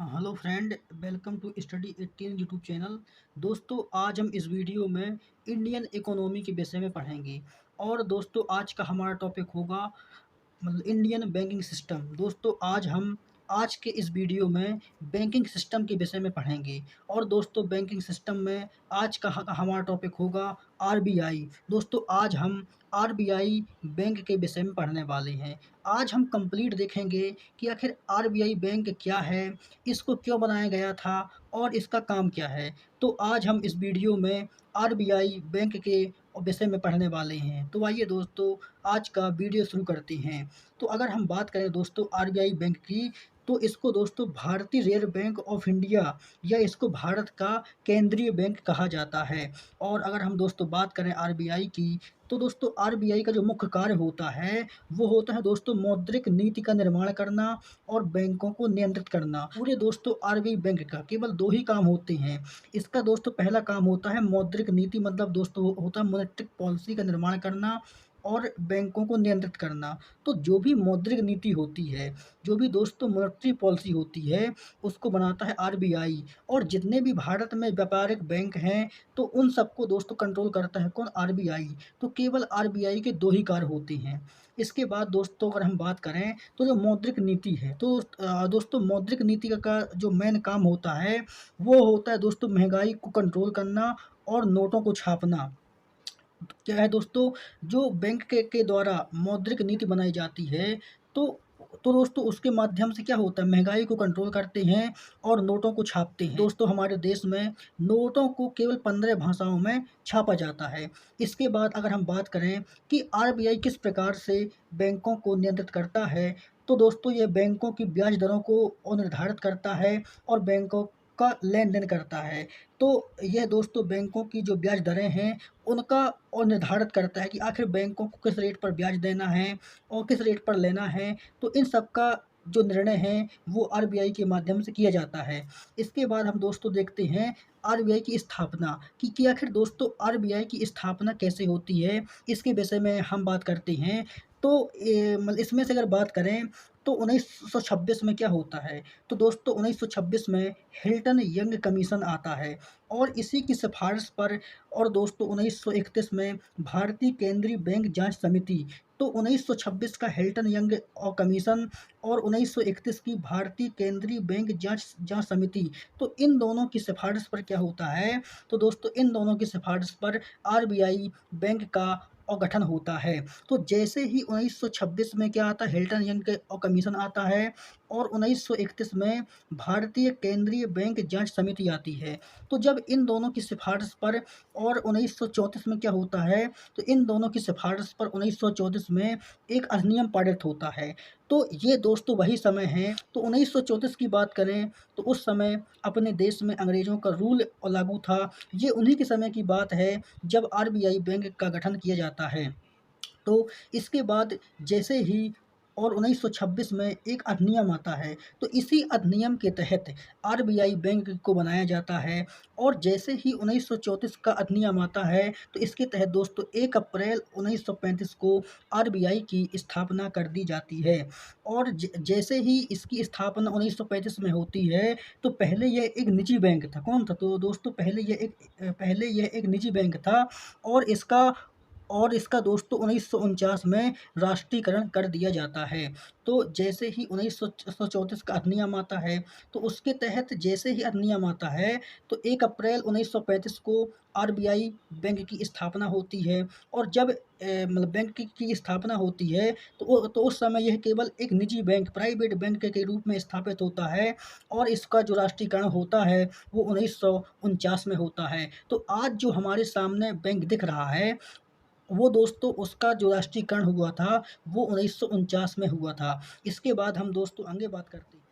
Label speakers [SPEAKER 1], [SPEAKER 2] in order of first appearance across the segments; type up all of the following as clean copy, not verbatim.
[SPEAKER 1] हाँ, hello friend, welcome to study 18 YouTube channel. दोस्तों, आज हम इस वीडियो में इंडियन इकोनॉमी के विषय में पढ़ेंगे। और दोस्तों, आज का हमारा टॉपिक होगा मतलब इंडियन बैंकिंग सिस्टम। दोस्तों, आज के इस वीडियो में बैंकिंग सिस्टम के विषय में पढ़ेंगे। और दोस्तों, बैंकिंग सिस्टम में आज का हमारा टॉपिक होगा आरबीआई। दोस्तों, आज हम आरबीआई बैंक के विषय में पढ़ने वाले हैं। आज हम कंप्लीट देखेंगे कि आखिर आरबीआई बैंक क्या है, इसको क्यों बनाया गया था और इसका काम क्या है। तो आज हम इस वीडियो में आरबीआई बैंक के विषय में पढ़ने वाले हैं। तो आइए दोस्तों, आज का वीडियो शुरू करते हैं। तो अगर हम बात करें दोस्तों आरबीआई बैंक की, तो इसको दोस्तों भारतीय रिजर्व बैंक ऑफ इंडिया या इसको भारत का केंद्रीय बैंक कहा जाता है। और अगर हम दोस्तों बात करें आरबीआई की, तो दोस्तों आरबीआई का जो मुख्य कार्य होता है वो होता है दोस्तों मौद्रिक नीति का निर्माण करना और बैंकों को नियंत्रित करना। पूरे दोस्तों आरबीआई बैंक का केवल दो ही काम होते हैं। इसका दोस्तों पहला काम होता है मौद्रिक नीति, मतलब दोस्तों होता है मॉनेटरी पॉलिसी का निर्माण करना और बैंकों को नियंत्रित करना। तो जो भी मौद्रिक नीति होती है, जो भी दोस्तों मॉनेटरी पॉलिसी होती है, उसको बनाता है आरबीआई। और जितने भी भारत में व्यापारिक बैंक हैं, तो उन सबको दोस्तों कंट्रोल करता है कौन? आरबीआई। तो केवल आरबीआई के दो ही कार्य होते हैं। इसके बाद दोस्तों अगर हम बात करें तो जो मौद्रिक नीति है, तो दोस्तों मौद्रिक नीति का जो मेन काम होता है वो होता है दोस्तों महंगाई को कंट्रोल करना और नोटों को छापना। क्या है दोस्तों, जो बैंक के द्वारा मौद्रिक नीति बनाई जाती है, तो दोस्तों उसके माध्यम से क्या होता है, महंगाई को कंट्रोल करते हैं और नोटों को छापते हैं। दोस्तों हमारे देश में नोटों को केवल 15 भाषाओं में छापा जाता है। इसके बाद अगर हम बात करें कि आरबीआई किस प्रकार से बैंकों को नियंत्रित करता है, तो दोस्तों ये बैंकों की ब्याज दरों को निर्धारित करता है और बैंकों का लेन-देन करता है। तो यह दोस्तों बैंकों की जो ब्याज दरें हैं, उनका और निर्धारित करता है कि आखिर बैंकों को किस रेट पर ब्याज देना है और किस रेट पर लेना है। तो इन सब का जो निर्णय है वो आरबीआई के माध्यम से किया जाता है। इसके बाद हम दोस्तों देखते हैं आरबीआई की स्थापना कि आखिर दोस्तों आरबीआई की स्थापना कैसे होती है, इसके विषय में हम बात करते हैं। तो मतलब इसमें से अगर बात करें तो 1926 में क्या होता है, तो दोस्तों 1926 में हिल्टन यंग कमीशन आता है और इसी की सिफारिश पर। और दोस्तों 1931 में भारतीय केंद्रीय बैंक जांच समिति। तो 1926 का हिल्टन यंग और कमीशन और 1931 की भारतीय केंद्रीय बैंक जांच जांच समिति, तो इन दोनों की सिफारिश पर क्या होता है, तो दोस्तों इन दोनों की सिफारिश पर आरबीआई बैंक का और गठन होता है। तो जैसे ही 1926 में क्या आता है, हिल्टन यंग और कमीशन आता है और 1931 में भारतीय केंद्रीय बैंक जांच समिति आती है। तो जब इन दोनों की सिफारिश पर और 1934 में क्या होता है, तो इन दोनों की सिफारिश पर 1934 में एक अधिनियम पारित होता है। तो ये दोस्तों वही समय है। तो 1934 की बात करें तो उस समय अपने देश में अंग्रेज़ों का रूल लागू था। ये उन्हीं के समय की बात है जब आरबीआई बैंक का गठन किया जाता है। तो इसके बाद जैसे ही और 1926 में एक अधिनियम आता है, तो इसी अधिनियम के तहत आरबीआई बैंक को बनाया जाता है। और जैसे ही 1934 का अधिनियम आता है, तो इसके तहत दोस्तों 1 अप्रैल 1935 को आरबीआई की स्थापना कर दी जाती है। और जैसे ही इसकी स्थापना 1935 में होती है, तो पहले यह एक निजी बैंक था। कौन था? तो दोस्तों पहले यह एक निजी बैंक था और इसका दोस्तों 1949 में राष्ट्रीयकरण कर दिया जाता है। तो जैसे ही 1934 का अधिनियम आता है, तो उसके तहत जैसे ही अधिनियम आता है, तो 1 अप्रैल 1935 को आरबीआई बैंक की स्थापना होती है। और जब मतलब बैंक की स्थापना होती है, तो उस समय यह केवल एक निजी बैंक, प्राइवेट बैंक के रूप में स्थापित होता है और इसका जो राष्ट्रीयकरण होता है, वो 1949 में होता है। तो आज जो हमारे सामने बैंक दिख रहा है, वो दोस्तों उसका जो राष्ट्रीयकरण हुआ था, वो 1949 में हुआ था। इसके बाद हम दोस्तों आगे बात करते हैं।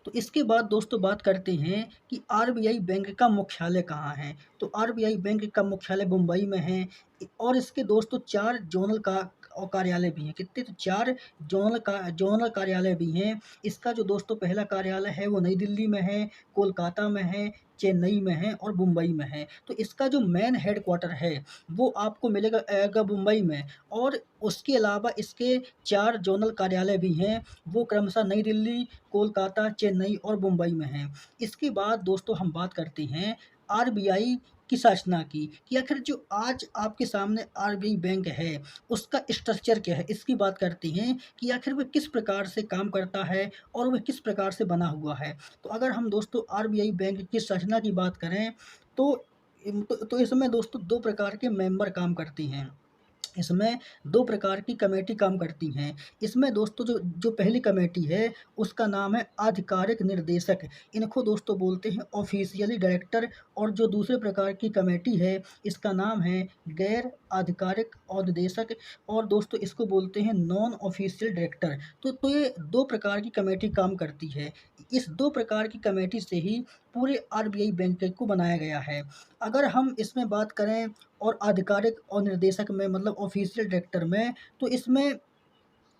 [SPEAKER 1] तो इसके बाद दोस्तों बात करते हैं कि आरबीआई बैंक का मुख्यालय कहाँ है। तो आरबीआई बैंक का मुख्यालय मुंबई में है। और इसके दोस्तों 4 ज़ोनल का और कार्यालय भी हैं। कितने? तो 4 ज़ोनल कार्यालय भी हैं। इसका जो दोस्तों पहला कार्यालय है वो नई दिल्ली में है, कोलकाता में है, चेन्नई में है और मुंबई में है। तो इसका जो मेन हेडक्वार्टर है वो आपको मिलेगा मुंबई में, और उसके अलावा इसके 4 ज़ोनल कार्यालय भी हैं, वो क्रमशः नई दिल्ली, कोलकाता, चेन्नई और मुंबई में हैं। इसके बाद दोस्तों हम बात करते हैं आरबीआई की संरचना की, कि आखिर जो आज आपके सामने आरबीआई बैंक है, उसका स्ट्रक्चर क्या है? इसकी बात करते हैं कि आखिर वह किस प्रकार से काम करता है और वह किस प्रकार से बना हुआ है। तो अगर हम दोस्तों आरबीआई बैंक की संरचना की बात करें तो इसमें दोस्तों 2 प्रकार के मेंबर काम करती हैं। इसमें 2 प्रकार की कमेटी काम करती हैं। इसमें दोस्तों जो जो पहली कमेटी है उसका नाम है आधिकारिक निर्देशक। इनको दोस्तों बोलते हैं ऑफ़िशियली डायरेक्टर, और जो दूसरे प्रकार की कमेटी है इसका नाम है गैर आधिकारिक और निदेशक, और दोस्तों इसको बोलते हैं नॉन ऑफ़िशियल डायरेक्टर। तो ये 2 प्रकार की कमेटी काम करती है। इस 2 प्रकार की कमेटी से ही पूरे आरबीआई बैंक को बनाया गया है। अगर हम इसमें बात करें और आधिकारिक और निर्देशक में मतलब ऑफ़िशियल डायरेक्टर में, तो इसमें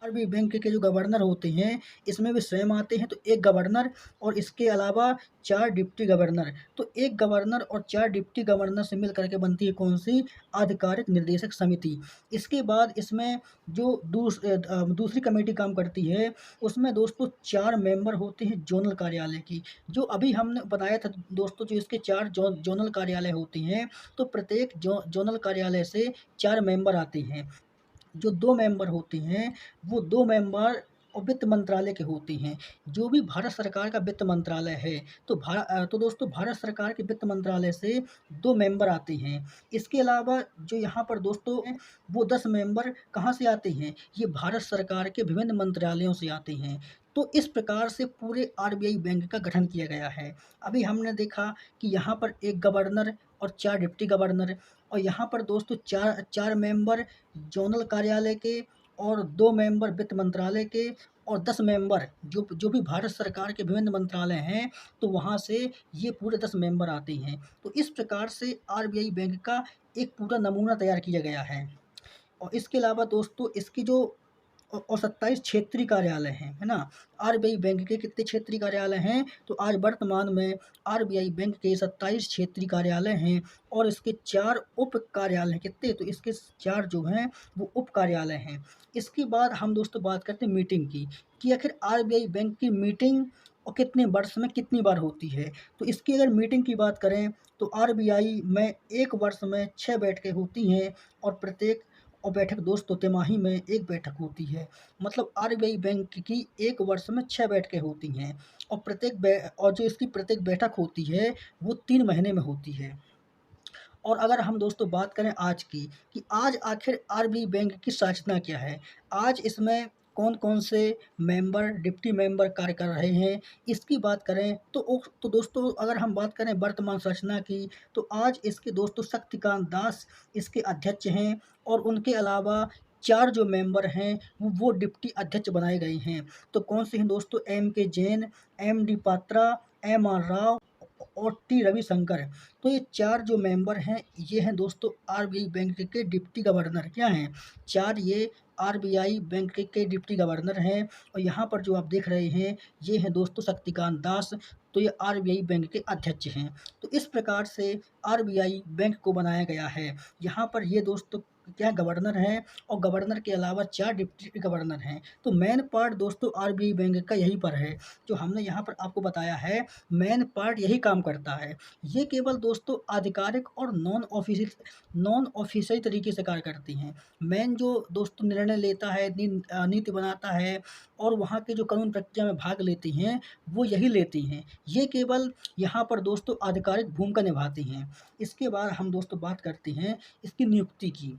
[SPEAKER 1] आरबीआई बैंक के जो गवर्नर होते हैं, इसमें भी स्वयं आते हैं। तो एक गवर्नर और इसके अलावा 4 डिप्टी गवर्नर। तो एक गवर्नर और 4 डिप्टी गवर्नर से मिल कर के बनती है कौन-सी? आधिकारिक निर्देशक समिति। इसके बाद इसमें जो दूसरी कमेटी काम करती है, उसमें दोस्तों 4 मेंबर होते हैं ज़ोनल कार्यालय की। जो अभी हमने बताया था दोस्तों, जो इसके 4 ज़ोनल कार्यालय होते हैं, तो प्रत्येक ज़ोनल कार्यालय से 4 मेंबर आते हैं। जो 2 मेंबर होते हैं, वो 2 मेंबर वित्त मंत्रालय के होते हैं। जो भी भारत सरकार का वित्त मंत्रालय है, तो दोस्तों भारत सरकार के वित्त मंत्रालय से 2 मेंबर आते हैं। इसके अलावा जो यहाँ पर दोस्तों हैं, वो 10 मेंबर कहाँ से आते हैं? ये भारत सरकार के विभिन्न मंत्रालयों से आते हैं। तो इस प्रकार से पूरे आरबीआई बैंक का गठन किया गया है। अभी हमने देखा कि यहाँ पर 1 गवर्नर और 4 डिप्टी गवर्नर, और यहाँ पर दोस्तों 4 मेंबर ज़ोनल कार्यालय के, और 2 मेंबर वित्त मंत्रालय के, और 10 मेंबर जो भी भारत सरकार के विभिन्न मंत्रालय हैं, तो वहाँ से ये पूरे 10 मेंबर आते हैं। तो इस प्रकार से आरबीआई बैंक का एक पूरा नमूना तैयार किया गया है। और इसके अलावा दोस्तों इसकी जो 27 क्षेत्रीय कार्यालय हैं, है ना? आरबीआई बैंक के कितने क्षेत्रीय कार्यालय हैं? तो आज वर्तमान में आरबीआई बैंक के 27 क्षेत्रीय कार्यालय हैं, और इसके 4 उप कार्यालय हैं। कितने? तो इसके 4 जो हैं वो उप कार्यालय हैं। इसके बाद हम दोस्तों बात करते हैं मीटिंग की, कि आखिर आरबीआई बैंक की मीटिंग और कितने वर्ष में कितनी बार होती है? तो इसकी अगर मीटिंग की बात करें तो आरबीआई में 1 वर्ष में 6 बैठकें होती हैं, और प्रत्येक बैठक दोस्तों तिमाही में 1 बैठक होती है। मतलब आरबीआई बैंक की 1 वर्ष में 6 बैठकें होती हैं, और जो इसकी प्रत्येक बैठक होती है वो 3 महीने में होती है। और अगर हम दोस्तों बात करें आज की, कि आज आखिर आरबीआई बैंक की संरचना क्या है? आज इसमें कौन-कौन से मेंबर, डिप्टी मेंबर कार्य कर रहे हैं, इसकी बात करें तो दोस्तों अगर हम बात करें वर्तमान संरचना की, तो आज इसके दोस्तों शक्तिकांत दास इसके अध्यक्ष हैं, और उनके अलावा 4 जो मेंबर हैं वो डिप्टी अध्यक्ष बनाए गए हैं। तो कौन से हैं दोस्तों? M K Jain, M D Patra, M R Rao और टी रविशंकर। तो ये 4 जो मेंबर हैं, ये हैं दोस्तों आरबीआई बैंक के डिप्टी गवर्नर। क्या हैं? 4 ये आरबीआई बैंक के डिप्टी गवर्नर हैं, और यहाँ पर जो आप देख रहे हैं, ये हैं दोस्तों शक्तिकांत दास। तो ये आरबीआई बैंक के अध्यक्ष हैं। तो इस प्रकार से आरबीआई बैंक को बनाया गया है। यहाँ पर ये दोस्तों क्या गवर्नर हैं, और गवर्नर के अलावा 4 डिप्टी गवर्नर हैं। तो मेन पार्ट दोस्तों आरबीआई बैंक का यहीं पर है, जो हमने यहाँ पर आपको बताया है, मेन पार्ट यही काम करता है। ये केवल दोस्तों आधिकारिक और नॉन ऑफिशियल तरीके से कार्य करती हैं। मेन जो दोस्तों निर्णय लेता है, नीति बनाता है, और वहाँ के जो कानून प्रक्रिया में भाग लेती हैं, वो यही लेती हैं। ये केवल यहाँ पर दोस्तों आधिकारिक भूमिका निभाती हैं। इसके बाद हम दोस्तों बात करते हैं इसकी नियुक्ति की,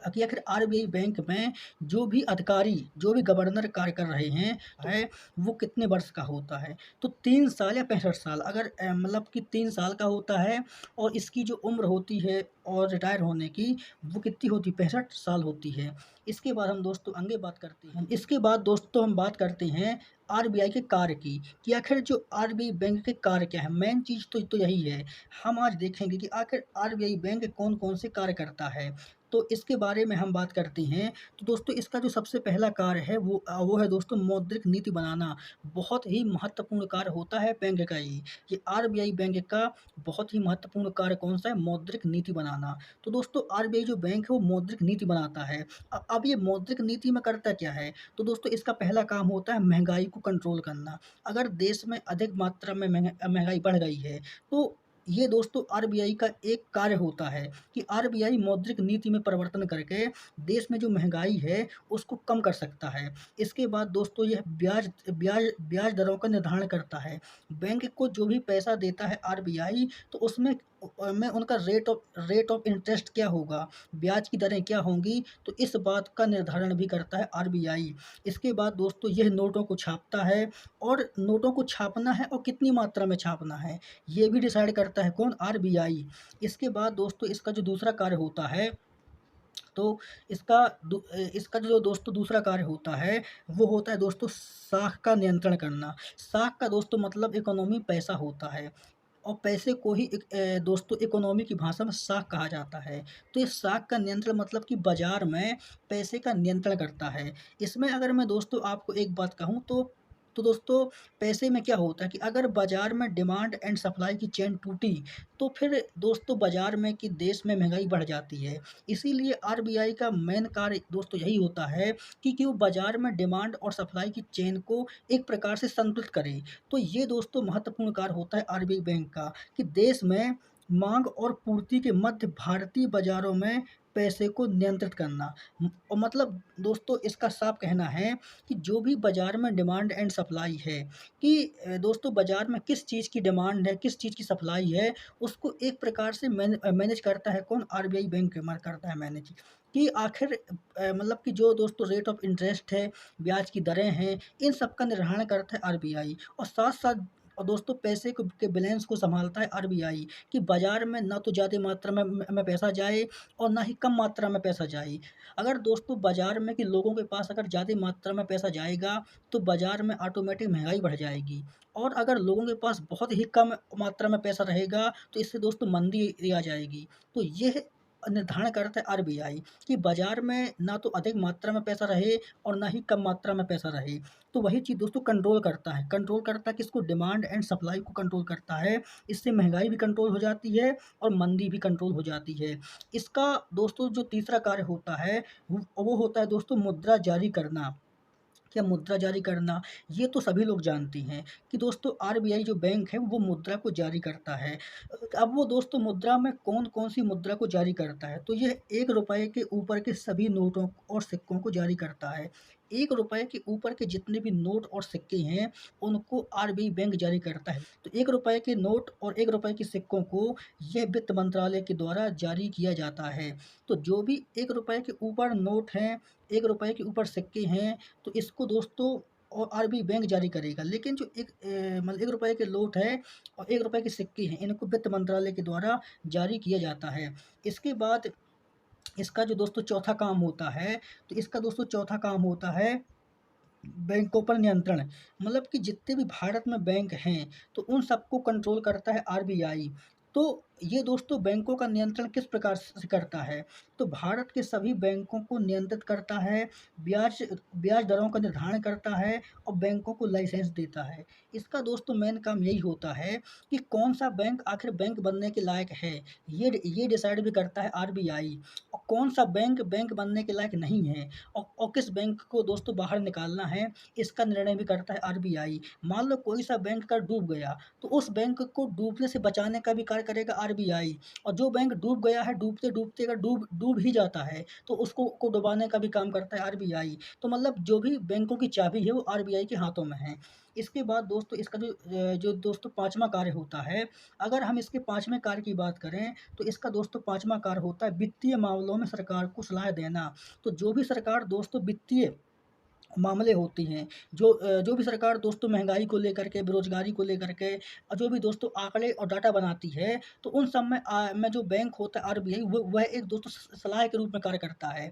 [SPEAKER 1] कि आखिर आरबीआई बैंक में जो भी अधिकारी, जो भी गवर्नर कार्य कर रहे हैं, वो कितने वर्ष का होता है? तो 3 साल या 65 साल, अगर मतलब कि 3 साल का होता है, और इसकी जो उम्र होती है और रिटायर होने की, वो कितनी होती है? 65 साल होती है। इसके बाद हम दोस्तों आगे बात करते हैं। इसके बाद दोस्तों हम बात करते हैं आरबीआई के कार्य की, कि आखिर जो आरबीआई बैंक के कार्य क्या है? मेन चीज़ तो यही है। हम आज देखेंगे कि आखिर आरबीआई बैंक कौन-कौन से कार्य करता है। तो इसके बारे में हम बात करते हैं। तो दोस्तों इसका जो सबसे पहला कार्य है वो है दोस्तों मौद्रिक नीति बनाना। बहुत ही महत्वपूर्ण कार्य होता है बैंक का ये आरबीआई बैंक का बहुत ही महत्वपूर्ण कार्य कौन-सा है? मौद्रिक नीति बनाना। तो दोस्तों आरबीआई जो बैंक है वो मौद्रिक नीति बनाता है। अब ये मौद्रिक नीति में करता क्या है? तो दोस्तों इसका पहला काम होता है महँगाई को कंट्रोल करना। अगर देश में अधिक मात्रा में महँगाई बढ़ गई है, तो ये दोस्तों आरबीआई का एक कार्य होता है कि आरबीआई मौद्रिक नीति में परिवर्तन करके देश में जो महँगाई है, उसको कम कर सकता है। इसके बाद दोस्तों यह ब्याज ब्याज दरों का निर्धारण करता है। बैंक को जो भी पैसा देता है आरबीआई तो उसमें में उनका रेट ऑफ इंटरेस्ट क्या होगा, ब्याज की दरें क्या होंगी, तो इस बात का निर्धारण भी करता है आरबीआई। इसके बाद दोस्तों यह नोटों को छापता है और नोटों को छापना है और कितनी मात्रा में छापना है, ये भी डिसाइड करता है कौन? आरबीआई। इसके बाद दोस्तों इसका जो दूसरा कार्य होता है, तो इसका जो दोस्तों दूसरा कार्य होता है, वो होता है दोस्तों साख का नियंत्रण करना। साख का दोस्तों मतलब इकोनॉमी पैसा होता है और पैसे को ही दोस्तों इकोनॉमी की भाषा में साख कहा जाता है। तो इस साख का नियंत्रण मतलब कि बाज़ार में पैसे का नियंत्रण करता है। इसमें अगर मैं दोस्तों आपको एक बात कहूँ तो दोस्तों पैसे में क्या होता है कि अगर बाज़ार में डिमांड एंड सप्लाई की चेन टूटी, तो फिर दोस्तों बाज़ार में कि देश में महँगाई बढ़ जाती है। इसीलिए आरबीआई का मेन कार्य दोस्तों यही होता है कि वो बाज़ार में डिमांड और सप्लाई की चेन को एक प्रकार से संतुलित करे। तो ये दोस्तों महत्वपूर्ण कार्य होता है आरबीआई बैंक का कि देश में माँग और पूर्ति के मध्य भारतीय बाज़ारों में पैसे को नियंत्रित करना। और मतलब दोस्तों इसका साफ कहना है कि जो भी बाज़ार में डिमांड एंड सप्लाई है कि दोस्तों बाज़ार में किस चीज़ की डिमांड है, किस चीज़ की सप्लाई है, उसको एक प्रकार से मैनेज करता है कौन? आरबीआई बैंक करता है मैनेज। कि आखिर मतलब कि जो दोस्तों रेट ऑफ इंटरेस्ट है, ब्याज की दरें हैं, इन सब का निर्धारण करता है आरबीआई और साथ-साथ और दोस्तों पैसे को के बैलेंस को सँभालता है आरबीआई कि बाज़ार में ना तो ज़्यादा मात्रा में पैसा जाए और ना ही कम मात्रा में पैसा जाए। अगर दोस्तों बाज़ार में कि लोगों के पास अगर ज़्यादा मात्रा में पैसा जाएगा, तो बाज़ार में ऑटोमेटिक महँगाई बढ़ जाएगी और अगर लोगों के पास बहुत ही कम मात्रा में पैसा रहेगा, तो इससे दोस्तों मंदी आ जाएगी। तो यह निर्धारण करता है आरबीआई कि बाज़ार में ना तो अधिक मात्रा में पैसा रहे और ना ही कम मात्रा में पैसा रहे। तो वही चीज़ दोस्तों कंट्रोल करता है किसको? डिमांड एंड सप्लाई को कंट्रोल करता है। इससे महँगाई भी कंट्रोल हो जाती है और मंदी भी कंट्रोल हो जाती है। इसका दोस्तों जो तीसरा कार्य होता है, वो होता है दोस्तों मुद्रा जारी करना। क्या मुद्रा जारी करना, ये तो सभी लोग जानते हैं कि दोस्तों आरबीआई जो बैंक है वो मुद्रा को जारी करता है। अब वो दोस्तों मुद्रा में कौन-कौन सी मुद्रा को जारी करता है, तो यह ₹1 के ऊपर के सभी नोटों और सिक्कों को जारी करता है। ₹1 के ऊपर के जितने भी नोट और सिक्के हैं, उनको आरबीआई बैंक जारी करता है। तो ₹1 के नोट और ₹1 के सिक्कों को यह वित्त मंत्रालय के द्वारा जारी किया जाता है। तो जो भी ₹1 के ऊपर नोट हैं, ₹1 के ऊपर सिक्के हैं, तो इसको दोस्तों और आरबीआई बैंक जारी करेगा। लेकिन जो मतलब ₹1 के नोट है और ₹1 के सिक्के हैं, इनको वित्त मंत्रालय के द्वारा जारी किया जाता है। इसके बाद इसका जो दोस्तों चौथा काम होता है, तो इसका दोस्तों चौथा काम होता है बैंकों पर नियंत्रण। मतलब कि जितने भी भारत में बैंक हैं, तो उन सबको कंट्रोल करता है आरबीआई। तो ये दोस्तों बैंकों का नियंत्रण किस प्रकार से करता है? तो भारत के सभी बैंकों को नियंत्रित करता है, ब्याज ब्याज दरों का निर्धारण करता है और बैंकों को लाइसेंस देता है। इसका दोस्तों मेन काम यही होता है कि कौन-सा बैंक आखिर बैंक बनने के लायक है, ये डिसाइड भी करता है आरबीआई और कौन-सा बैंक बैंक बनने के लायक नहीं है और किस बैंक को दोस्तों बाहर निकालना है, इसका निर्णय भी करता है आरबीआई। मान लो कोई-सा बैंक अगर डूब गया, तो उस बैंक को डूबने से बचाने का भी कार्य करेगा आरबीआई और जो बैंक डूब गया है, डूबते-डूबते अगर डूब ही जाता है, तो उसको डुबाने का भी काम करता है आरबीआई। तो मतलब जो भी बैंकों की चाबी है, वो आरबीआई के हाथों में है। इसके बाद दोस्तों इसका जो दोस्तों 5वाँ कार्य होता है, अगर हम इसके 5वें कार्य की बात करें, तो इसका दोस्तों 5वाँ कार्य होता है वित्तीय मामलों में सरकार को सलाह देना। तो जो भी सरकार दोस्तों वित्तीय मामले होती हैं, जो भी सरकार दोस्तों महँगाई को लेकर के, बेरोज़गारी को लेकर के और जो भी दोस्तों आंकड़े और डाटा बनाती है, तो उन सब में जो बैंक होता है आरबीआई वह एक दोस्तों सलाह के रूप में कार्य करता है।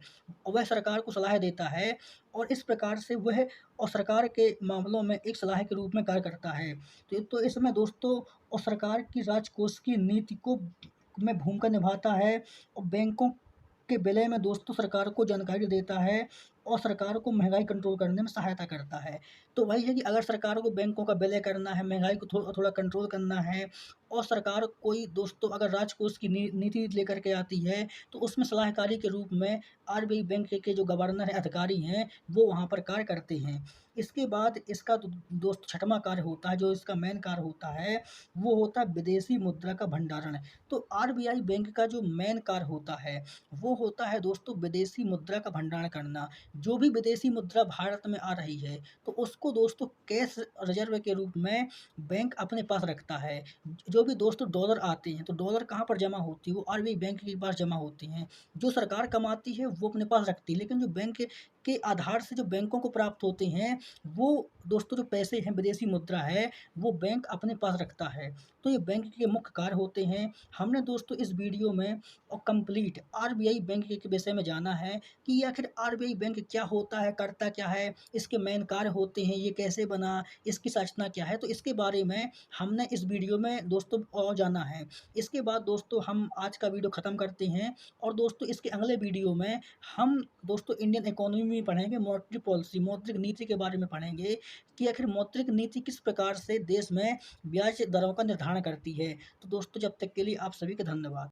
[SPEAKER 1] वह सरकार को सलाह देता है और इस प्रकार से वह और सरकार के मामलों में एक सलाह के रूप में कार्य करता है। तो इसमें दोस्तों और सरकार की राजकोष की नीति को में भूमिका निभाता है और बैंकों के विलय में दोस्तों सरकार को जानकारी देता है और सरकार को महँगाई कंट्रोल करने में सहायता करता है। तो वही है कि अगर सरकार को बैंकों का विलय करना है, महँगाई को थोड़ा कंट्रोल करना है और सरकार कोई दोस्तों अगर राजकोष की नीति लेकर के आती है, तो उसमें सलाहकारी के रूप में आरबीआई बैंक के जो गवर्नर हैं, अधिकारी हैं, वो वहाँ पर कार्य करते हैं। इसके बाद इसका दोस्त छठवां कार्य होता है, जो इसका मेन कार्य होता है, वो होता है विदेशी मुद्रा का भंडारण। तो आरबीआई बैंक का जो मेन कार्य होता है, वो होता है दोस्तों विदेशी मुद्रा का भंडारण करना। जो भी विदेशी मुद्रा भारत में आ रही है, तो उसको दोस्तों कैश रिज़र्व के रूप में बैंक अपने पास रखता है। जो भी दोस्तों डॉलर आते हैं, तो डॉलर कहाँ पर जमा होती है? वो आरबीआई बैंक के पास जमा होती हैं। जो सरकार कमाती है, वो अपने पास रखती है, लेकिन जो बैंक के आधार से जो बैंकों को प्राप्त होते हैं, वो दोस्तों जो पैसे हैं, विदेशी मुद्रा है, वो बैंक अपने पास रखता है। तो ये बैंक के मुख्य कार्य होते हैं। हमने दोस्तों इस वीडियो में और कंप्लीट आरबीआई बैंक के विषय में जाना है कि ये आखिर आरबीआई बैंक क्या होता है, करता क्या है, इसके मेन कार्य होते हैं, ये कैसे बना, इसकी संरचना क्या है, तो इसके बारे में हमने इस वीडियो में दोस्तों और जाना है। इसके बाद दोस्तों हम आज का वीडियो ख़त्म करते हैं और दोस्तों इसके अगले वीडियो में हम दोस्तों इंडियन इकोनॉमी में पढ़ेंगे मॉनेटरी पॉलिसी, मौद्रिक नीति के बारे में पढ़ेंगे कि आखिर मौद्रिक नीति किस प्रकार से देश में ब्याज दरों का निर्धारण करती है। तो दोस्तों जब तक के लिए आप सभी का धन्यवाद।